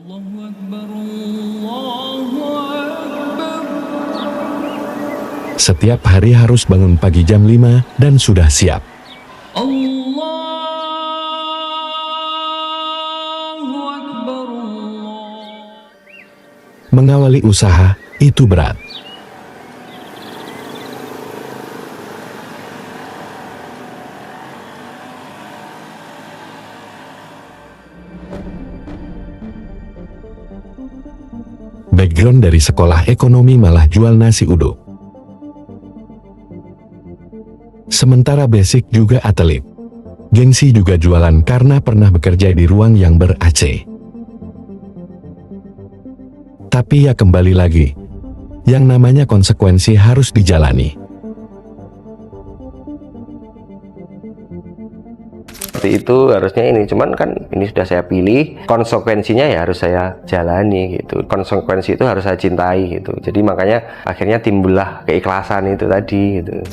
Allahu Akbar, Allahu Akbar. Setiap hari harus bangun pagi jam 5 dan sudah siap. Allahu Akbar, Allah. Mengawali usaha itu berat. Background dari sekolah ekonomi malah jual nasi uduk. Sementara basic juga atlet. Gengsi juga jualan karena pernah bekerja di ruang yang ber-AC. Tapi ya kembali lagi, yang namanya konsekuensi harus dijalani. Seperti itu harusnya ini, cuman kan ini sudah saya pilih, konsekuensinya ya harus saya jalani gitu. Konsekuensi itu harus saya cintai gitu. Jadi makanya akhirnya timbullah keikhlasan itu tadi gitu.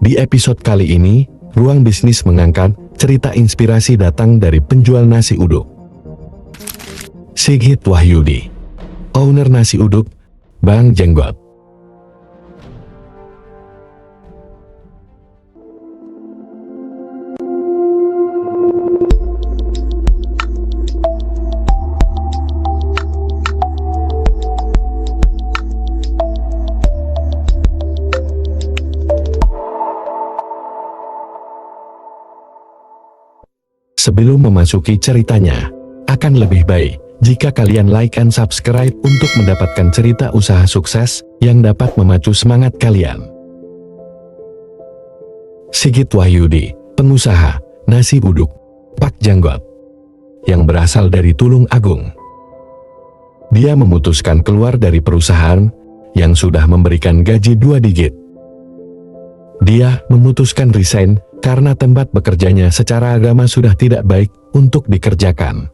Di episode kali ini, Ruang Bisnis mengangkat cerita inspirasi datang dari penjual nasi uduk. Sigit Wahyudi, owner nasi uduk, Bang Jenggot. Sebelum memasuki ceritanya, akan lebih baik jika kalian like and subscribe untuk mendapatkan cerita usaha sukses yang dapat memacu semangat kalian. Sigit Wahyudi, pengusaha nasi uduk, Pak Jenggot, yang berasal dari Tulung Agung. Dia memutuskan keluar dari perusahaan yang sudah memberikan gaji 2 digit. Dia memutuskan resign karena tempat bekerjanya secara agama sudah tidak baik untuk dikerjakan.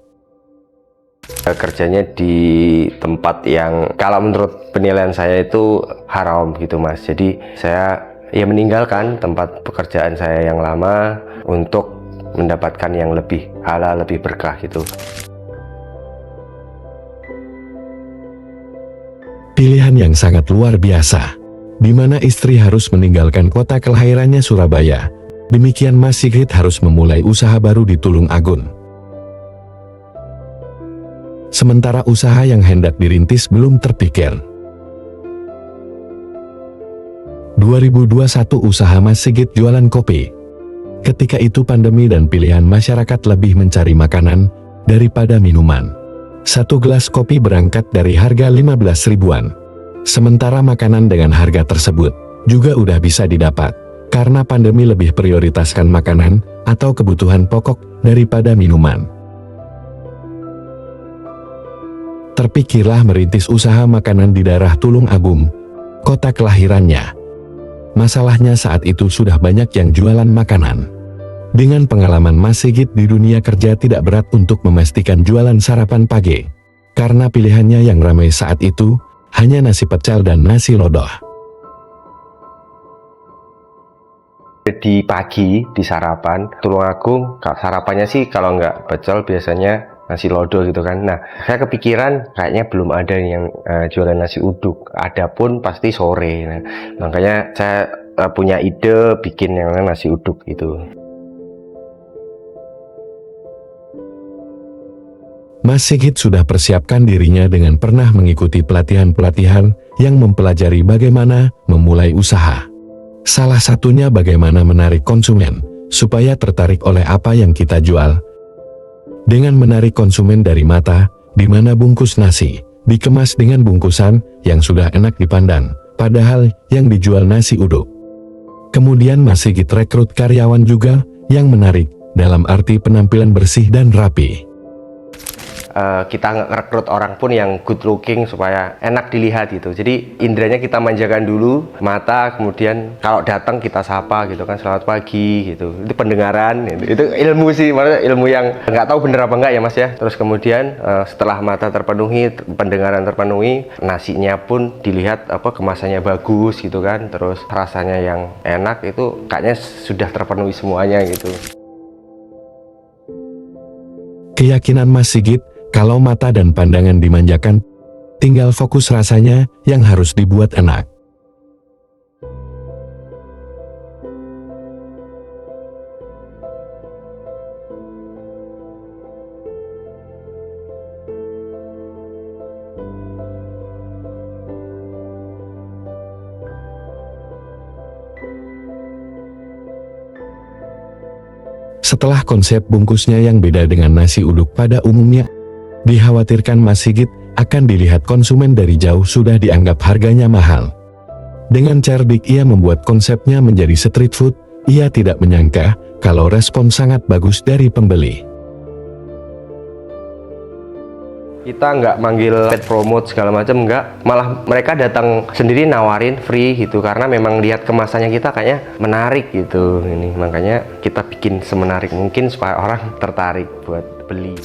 Kerjanya di tempat yang kalau menurut penilaian saya itu haram gitu Mas. Jadi saya ya meninggalkan tempat pekerjaan saya yang lama untuk mendapatkan yang lebih halal, lebih berkah gitu. Pilihan yang sangat luar biasa, di mana istri harus meninggalkan kota kelahirannya Surabaya. Demikian Mas Sigit harus memulai usaha baru di Tulung Agung. Sementara usaha yang hendak dirintis belum terpikir. 2021 usaha Mas Sigit jualan kopi. Ketika itu pandemi dan pilihan masyarakat lebih mencari makanan daripada minuman. Satu gelas kopi berangkat dari harga 15 ribuan. Sementara makanan dengan harga tersebut juga udah bisa didapat. Karena pandemi lebih prioritaskan makanan atau kebutuhan pokok daripada minuman. Terpikirlah merintis usaha makanan di daerah Tulung Agung, kota kelahirannya. Masalahnya saat itu sudah banyak yang jualan makanan. Dengan pengalaman Mas Sigit di dunia kerja tidak berat untuk memastikan jualan sarapan pagi. Karena pilihannya yang ramai saat itu, hanya nasi pecel dan nasi lodoh. Di pagi di sarapan Tulung Agung, sarapannya sih kalau nggak pecel biasanya nasi lodo gitu kan. Nah saya kepikiran kayaknya belum ada yang jualan nasi uduk, ada pun pasti sore. Nah, makanya saya punya ide bikin yang nasi uduk gitu. Mas Sigit sudah persiapkan dirinya dengan pernah mengikuti pelatihan-pelatihan yang mempelajari bagaimana memulai usaha. Salah satunya bagaimana menarik konsumen, supaya tertarik oleh apa yang kita jual. Dengan menarik konsumen dari mata, di mana bungkus nasi, dikemas dengan bungkusan yang sudah enak dipandang, padahal yang dijual nasi uduk. Kemudian Mas Sigit rekrut karyawan juga, yang menarik, dalam arti penampilan bersih dan rapi. kita ngerekrut orang pun yang good looking supaya enak dilihat gitu. Jadi indranya kita manjakan dulu, mata, kemudian kalau datang kita sapa gitu kan, selamat pagi gitu. Itu pendengaran, itu ilmu sih, maksudnya ilmu yang nggak tahu bener apa enggak ya Mas ya. Terus kemudian setelah mata terpenuhi, pendengaran terpenuhi, nasinya pun dilihat kemasannya bagus gitu kan, terus rasanya yang enak, itu kayaknya sudah terpenuhi semuanya gitu. Keyakinan Mas Sigit, kalau mata dan pandangan dimanjakan, tinggal fokus rasanya yang harus dibuat enak. Setelah konsep bungkusnya yang beda dengan nasi uduk pada umumnya, dikhawatirkan Mas Sigit akan dilihat konsumen dari jauh sudah dianggap harganya mahal. Dengan cerdik ia membuat konsepnya menjadi street food, ia tidak menyangka kalau respon sangat bagus dari pembeli. Kita nggak manggil paid promote segala macam, nggak, malah mereka datang sendiri nawarin free gitu, karena memang lihat kemasannya kita kayaknya menarik gitu. Ini makanya kita bikin semenarik mungkin supaya orang tertarik buat beli.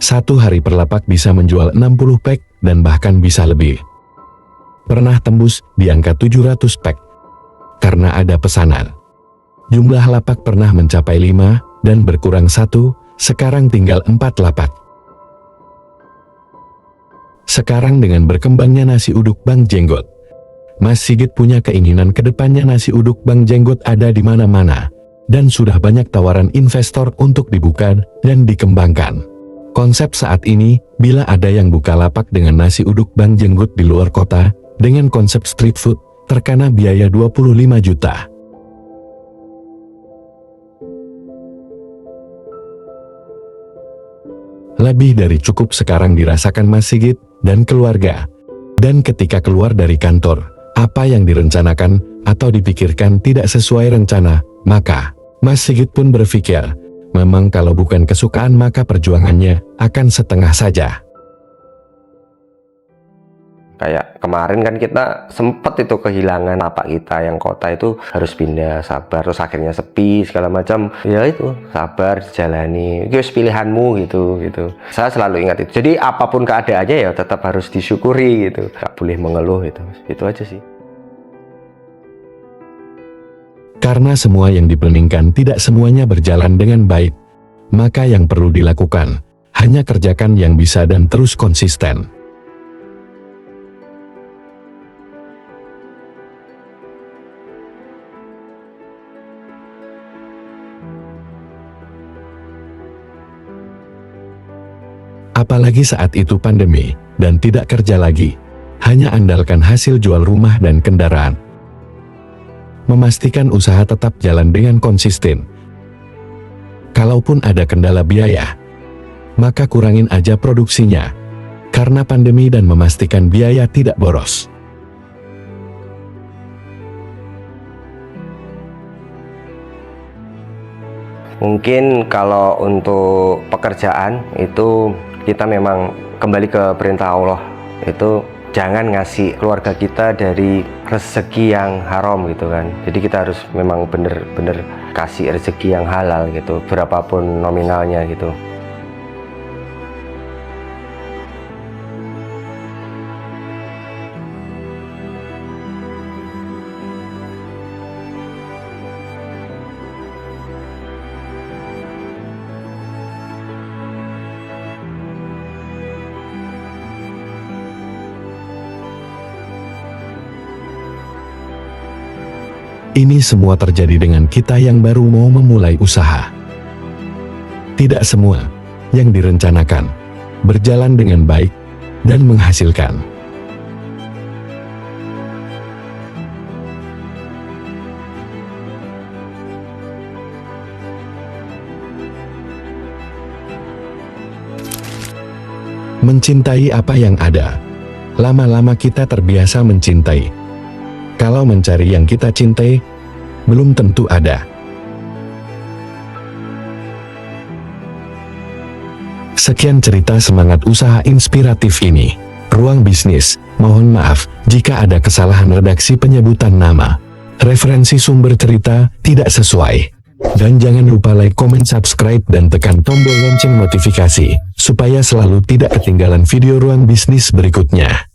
Satu hari per lapak bisa menjual 60 pack dan bahkan bisa lebih. Pernah tembus di angka 700 pack karena ada pesanan. Jumlah lapak pernah mencapai 5 dan berkurang 1, sekarang tinggal 4 lapak. Sekarang dengan berkembangnya nasi uduk Bang Jenggot, Mas Sigit punya keinginan kedepannya nasi uduk Bang Jenggot ada di mana-mana, dan sudah banyak tawaran investor untuk dibuka dan dikembangkan. Konsep saat ini, bila ada yang buka lapak dengan nasi uduk Bang Jenggot di luar kota, dengan konsep street food, terkena biaya 25 juta. Lebih dari cukup sekarang dirasakan Mas Sigit dan keluarga. Dan ketika keluar dari kantor, apa yang direncanakan atau dipikirkan tidak sesuai rencana, maka Mas Sigit pun berpikir, memang kalau bukan kesukaan maka perjuangannya akan setengah saja. Kayak kemarin kan kita sempet itu kehilangan lapak kita yang kota itu, harus pindah, sabar, terus akhirnya sepi segala macam. Ya itu, sabar, jalani, itu pilihanmu gitu. Saya selalu ingat itu. Jadi apapun keadaannya ya tetap harus disyukuri gitu. Gak boleh mengeluh gitu. Itu aja sih. Karena semua yang diplaningkan tidak semuanya berjalan dengan baik, maka yang perlu dilakukan hanya kerjakan yang bisa dan terus konsisten. Apalagi saat itu pandemi dan tidak kerja lagi, hanya andalkan hasil jual rumah dan kendaraan. Memastikan usaha tetap jalan dengan konsisten. Kalaupun ada kendala biaya, maka kurangin aja produksinya, karena pandemi, dan memastikan biaya tidak boros. Mungkin kalau untuk pekerjaan itu kita memang kembali ke perintah Allah, itu jangan ngasih keluarga kita dari rezeki yang haram gitu kan. Jadi kita harus memang bener-bener kasih rezeki yang halal gitu, berapapun nominalnya gitu. Ini semua terjadi dengan kita yang baru mau memulai usaha. Tidak semua yang direncanakan berjalan dengan baik dan menghasilkan. Mencintai apa yang ada. Lama-lama kita terbiasa mencintai. Kalau mencari yang kita cintai, belum tentu ada. Sekian cerita semangat usaha inspiratif ini. Ruang Bisnis, mohon maaf jika ada kesalahan redaksi penyebutan nama. Referensi sumber cerita tidak sesuai. Dan jangan lupa like, comment, subscribe, dan tekan tombol lonceng notifikasi, supaya selalu tidak ketinggalan video Ruang Bisnis berikutnya.